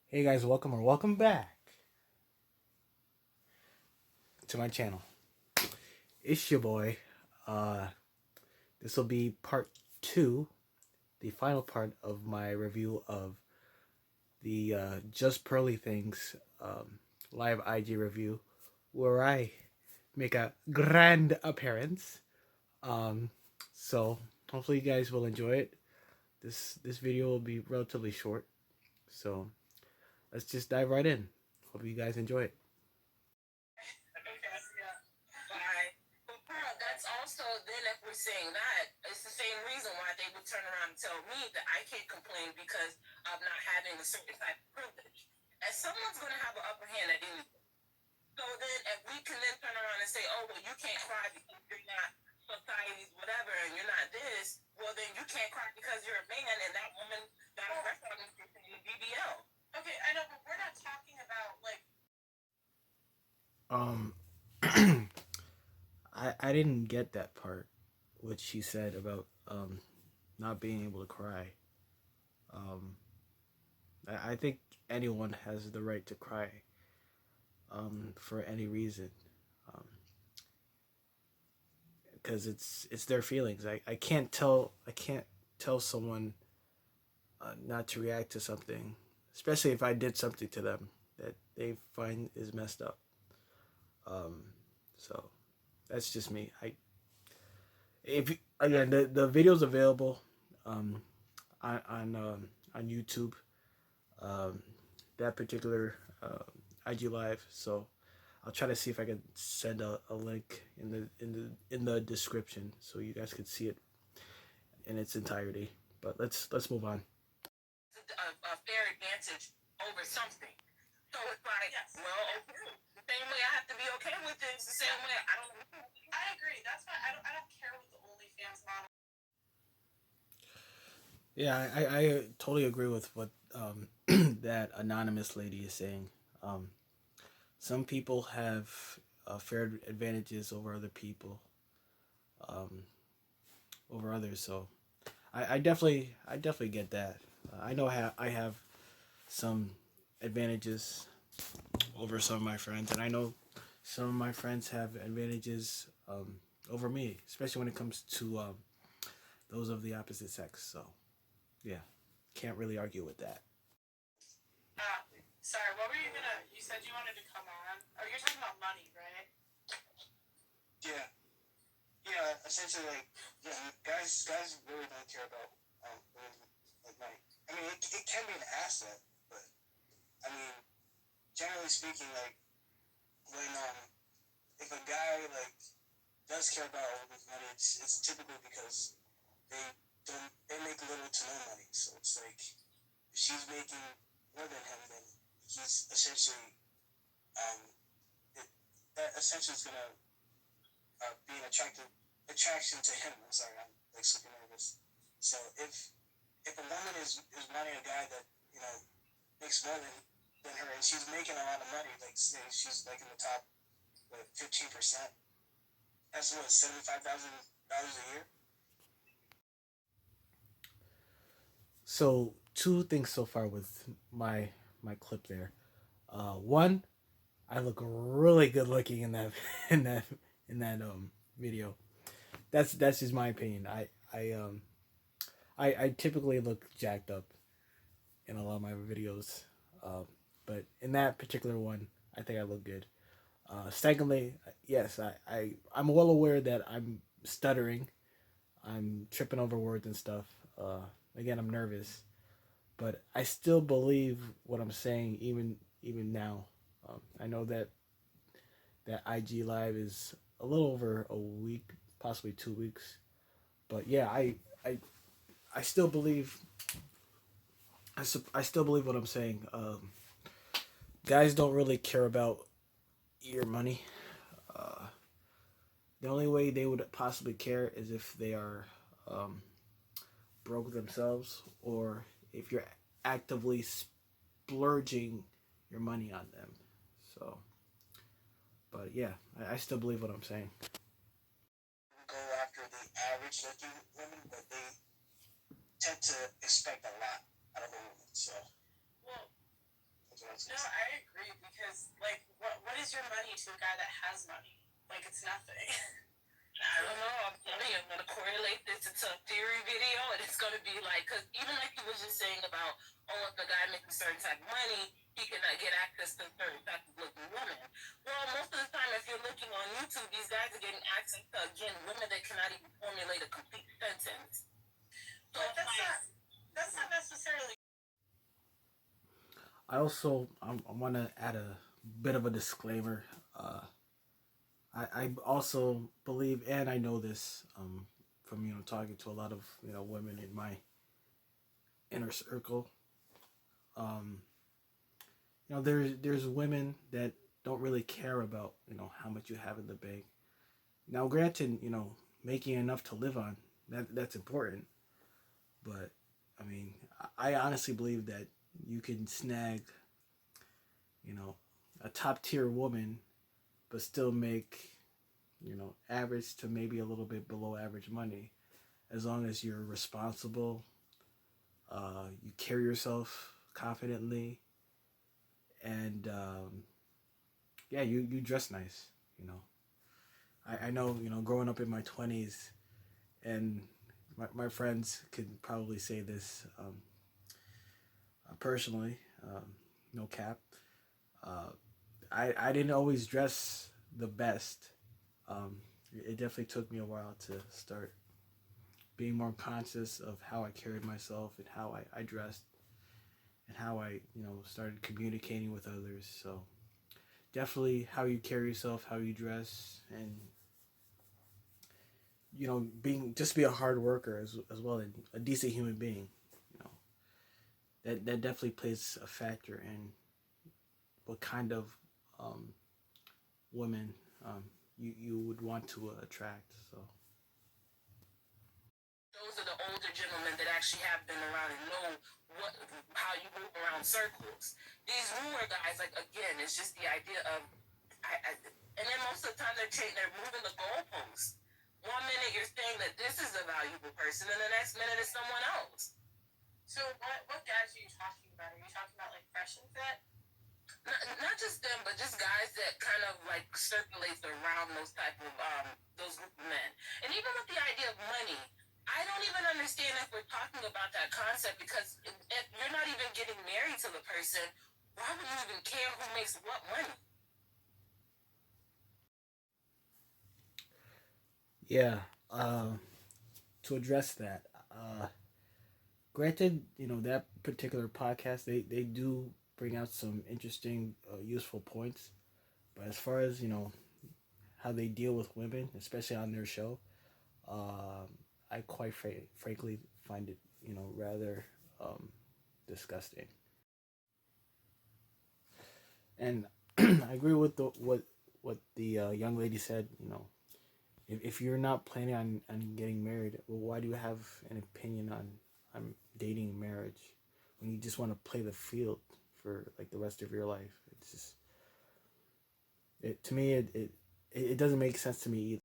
Hey guys, welcome back to my channel. It's your boy. Uh, this will be part two, the final part of my review of the Just Pearly Things live IG review, where I make a grand appearance. Um, so hopefully you guys will enjoy it. This video will be relatively short, so let's just dive right in. Hope you guys enjoy it. But Pearl, that's also then if we're saying that, it's the same reason why they would turn around and tell me that I can't complain because of not having a certain type of privilege. And someone's gonna have an upper hand at any point. So then if we can then turn around and say, oh well you can't cry because you're not society's whatever and you're not this, well then you can't cry because you're a man and that woman got a breast augmentation in the BBL. Okay, I know, but we're not talking about like Um, I didn't get that part, what she said about not being able to cry. Um, I think anyone has the right to cry for any reason, because it's their feelings. I can't tell someone not to react to something, especially if I did something to them that they find is messed up. Um, so that's just me. I if again the video's available um, on YouTube. Um, that particular IG live. So I'll try to see if I can send a link in the description so you guys can see it in its entirety. But let's move on. a fair advantage over something. So it's like, yes. Well, okay. The same way I have to be okay with it. It's the same way I don't. I agree. That's why I don't care what the OnlyFans model. Yeah, I totally agree with what that anonymous lady is saying. Um, some people have fair advantages over other people, um, over others. So I definitely get that. I know I have some advantages over some of my friends, and I know some of my friends have advantages over me, especially when it comes to those of the opposite sex. So yeah, can't really argue with that. Sorry, what were you gonna? You said you wanted to come on. Oh, you're talking about money, right? Yeah, yeah. Essentially, like, yeah, guys really don't care about like money. I mean, it can be an asset, but I mean, generally speaking, like when if a guy like does care about all this money, it's typically because they they make little to no money. So it's like if she's making more than him, then he's essentially um it, that essentially is gonna be an attraction to him. I'm sorry, I'm like super nervous. So if a woman is wanting a guy that makes more than her, and she's making a lot of money, like say she's like in the top 15%. That's what $75,000 a year. So two things so far with my clip there. One, I look really good looking in that in that in that video. That's just my opinion. I typically look jacked up in a lot of my videos, but in that particular one, I think I look good. Secondly, yes, I'm well aware that I'm stuttering. I'm tripping over words and stuff. Again, I'm nervous, but I still believe what I'm saying even now. I know that IG live is a little over a week, possibly 2 weeks, but yeah, I I still believe I still believe what I'm saying. Guys don't really care about your money. Uh, the only way they would possibly care is if they are um, broke themselves, or if you're actively splurging your money on them. So, but yeah, I still believe what I'm saying. Go after the average looking women, but they tend to expect a lot out of a woman. So Well, consequences. No, I agree because, like, what is your money to a guy that has money? Like, it's nothing. I don't know. I'm telling you, I'm going to correlate this into a theory video, and it's going to be like, because even like you was just saying about, oh, if the guy makes a certain type of money, he cannot get access to a certain type of looking woman. Well, most of the time, if you're looking on YouTube, these guys are getting access to, again, women that cannot even formulate a complete sentence. So that's not necessarily. I also I want to add a bit of a disclaimer. I also believe, and I know this from talking to a lot of women in my inner circle. Um, there's women that don't really care about how much you have in the bank. Now, granted, making enough to live on that's important, but I mean, I honestly believe that you can snag, a top tier woman, but still make, average to maybe a little bit below average money, as long as you're responsible, you carry yourself confidently, and yeah, you dress nice. I know, growing up in my 20s, and my friends could probably say this personally, no cap. Uh, I didn't always dress the best. It definitely took me a while to start being more conscious of how I carried myself and how I dressed and how I started communicating with others. So definitely how you carry yourself, how you dress, and be a hard worker as well, and a decent human being. You know that definitely plays a factor in what kind of um, women you would want to attract. So those are the older gentlemen that actually have been around and know how you move around circles. These newer guys, like, again, it's just the idea of, and then most of the time they're moving the goalposts. 1 minute you're saying that this is a valuable person, and the next minute it's someone else. So what guys are you talking about? Are you talking about like Fresh and Fit? Not just them, but just guys that kind of like circulates around those type of those group of men. And even with the idea of money, I don't even understand if we're talking about that concept, because if you're not even getting married to the person, why would you even care who makes what money? yeah, to address that, granted, that particular podcast, they do bring out some interesting, useful points, but as far as how they deal with women, especially on their show, um, I quite frankly find it rather disgusting. And I agree with what the young lady said. If you're not planning on getting married, well, why do you have an opinion on dating marriage when you just want to play the field for like the rest of your life? It's just to me it doesn't make sense to me either.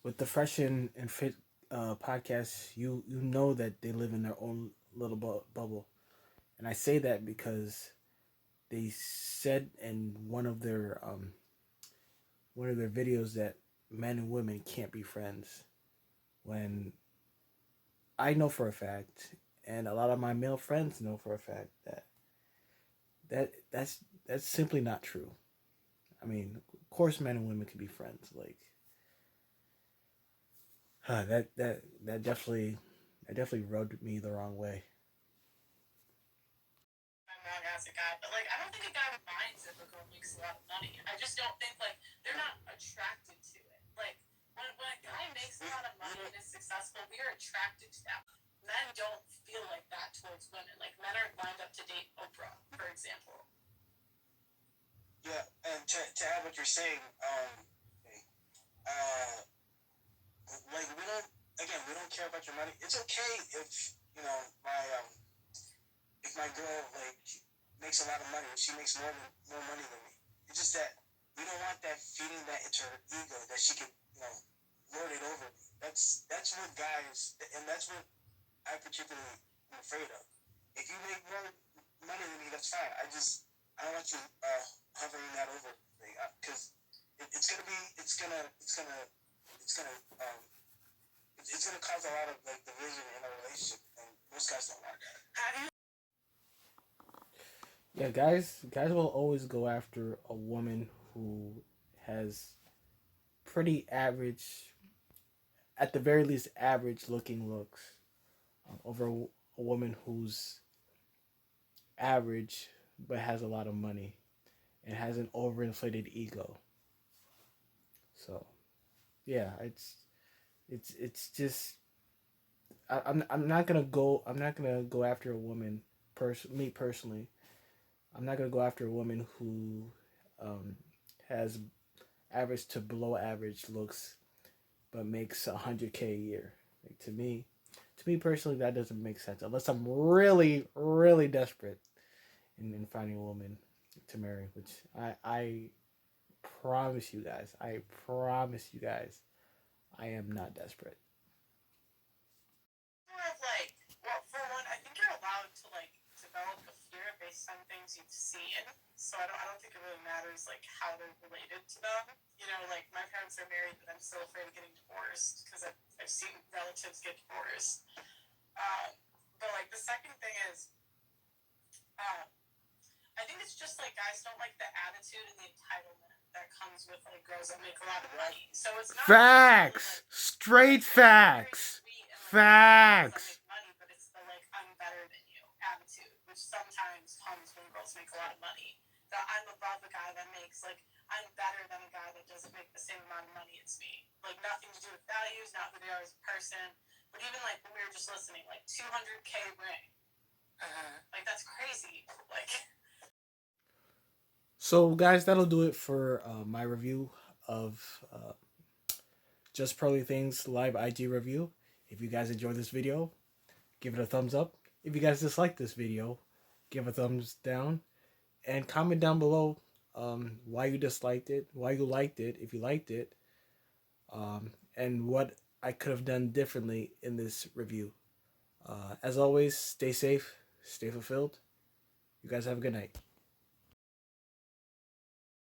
With the Fresh and Fit podcast, you know that they live in their own little bubble, and I say that because they said in one of their videos that men and women can't be friends, when I know for a fact, and a lot of my male friends know for a fact, that's simply not true. I mean, of course, men and women can be friends. Like that definitely rubbed me the wrong way. My mom has a guy, but like I don't think a guy minds if a girl makes a lot of money. I just don't think like they're not attracted to it. Like when a guy makes a lot of money and is successful, we are attracted to that. Men don't feel like that towards women. Like men aren't lined up to date Oprah, for example. Yeah, and to add what you're saying, uh, like we don't care about your money. It's okay if my if my girl like makes a lot of money, if she makes more money than me. It's just that we don't want that feeding that into her ego that she could lord it over me. That's what guys, and that's what I particularly am afraid of. If you make money than me, that's fine. I don't want you hovering that over me because it's gonna be it's gonna cause a lot of like division in a relationship, and most guys don't want that. How do you Yeah, guys will always go after a woman who has pretty average, at the very least, average looking looks, over a woman who's average but has a lot of money and has an overinflated ego. So yeah, it's just I'm not gonna go after a woman. Me personally, I'm not gonna go after a woman who um, has average to below average looks but makes 100K a year. Like, to me personally, that doesn't make sense unless I'm really really desperate in finding a woman to marry. Which I promise you guys, I am not desperate. More of like, well, for one, I think you're allowed to like develop a fear based on things you've seen. So I don't think it really matters like how they're related to them. You know, like my parents are married, but I'm still afraid of getting divorced because I've seen relatives get divorced. But like the second thing is, uh, I think it's just like guys don't like the attitude and the entitlement that comes with like girls that make a lot of money. So it's not Facts, like, straight it's very facts, sweet and like girls that facts. make money, but it's the like I'm better than you attitude, which sometimes comes when girls make a lot of money. The I'm above a guy that makes like I'm better than a guy that doesn't make the same amount of money as me. Like nothing to do with values, not who they are as a person. But even like when we were just listening, like 200K ring, like that's crazy. Like. So, guys, that'll do it for my review of Just Pearly Things live IG review. If you guys enjoyed this video, give it a thumbs up. If you guys dislike this video, give a thumbs down. And comment down below why you disliked it, why you liked it, if you liked it, and what I could have done differently in this review. As always, stay safe, stay fulfilled. You guys have a good night.